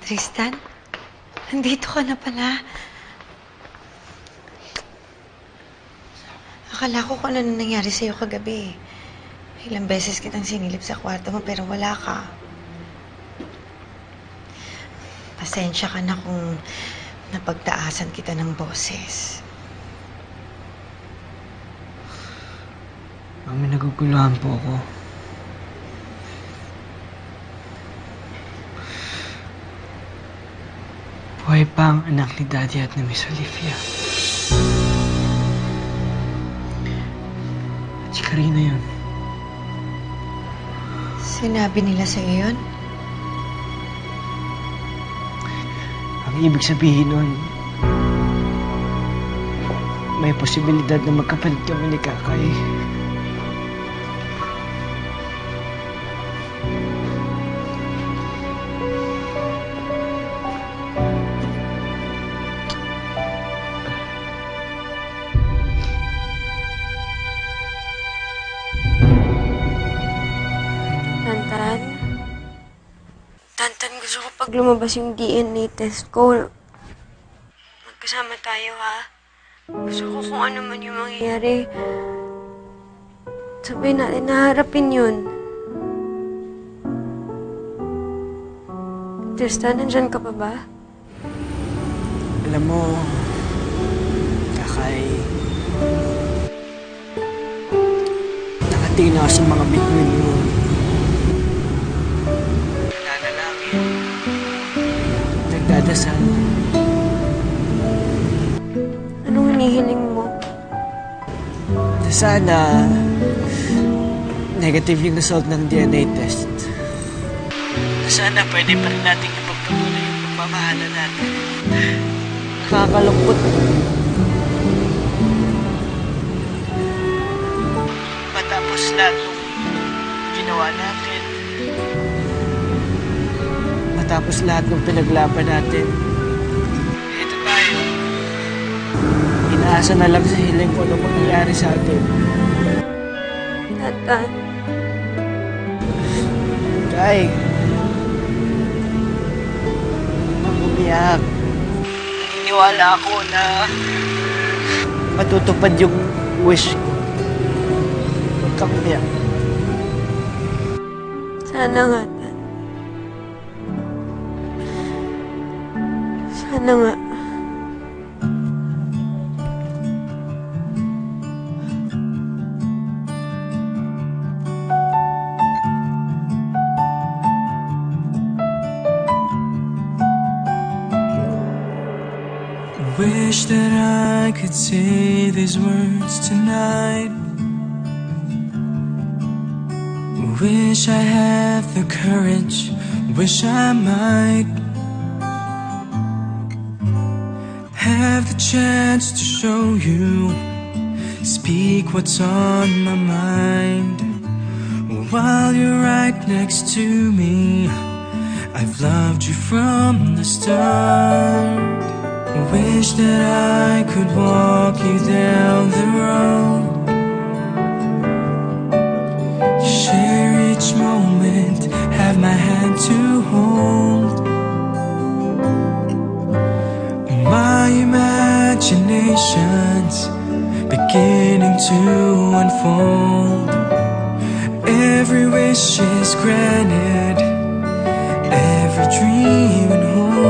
Tristan, nandito ka na pala. Akala ko kung ano nangyari sa'yo kagabi. Ilang beses kitang sinilip sa kwarto mo pero wala ka. Pasensya ka na kung napagtaasan kita ng boses. Mami, naguguluhan po ako. Buhay pa ang anak ni Daddy at ni Miss Olivia. At si Karina yun. Sinabi nila sa'yo yun? Ang ibig sabihin nun, may posibilidad na magkapalit kami ni Kakay. Tantan, gusto ko pag lumabas yung DNA test ko, magkasama tayo, ha? Gusto ko kung ano man yung mangyayari. Sabay natin naharapin yun. Tristan, nandyan ka pa ba? Alam mo, Kakay, nakatingin ako sa mga bituin mo. Nagdadasal. Anong hinihiling mo? Na sana negative yung result ng DNA test. Na sana pwede pa rin natin ipagpatuloy yung pagmamahalan natin. Nakakalungkot. Matapos lahat ng ginawa natin. Matapos lahat ng pinaglaban natin. Ito tayo. Inaasa na lang sa hiling ko ano mangyayari sa atin. Tantan. Kay, umiyak. Naniniwala ako na matutupad yung wish ko. Huwag kang umiyak. Sana nga, Tan. Sana nga. Wish that I could say these words tonight. Wish I had the courage. Wish I might have the chance to show you, speak what's on my mind. While you're right next to me, I've loved you from the start. Wish that I could walk you down the road, share each moment, have my hand to hold. My imagination's beginning to unfold. Every wish is granted, every dream and hope.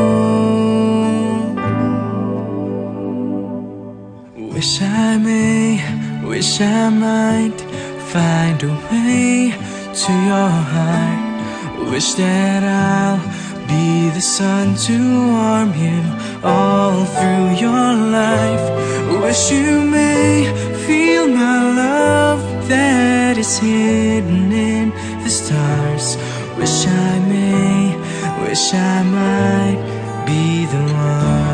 Wish I may, wish I might find a way to your heart. Wish that I'll be the sun to warm you all through your life. Wish you may feel my love that is hidden in the stars. Wish I may, wish I might be the one.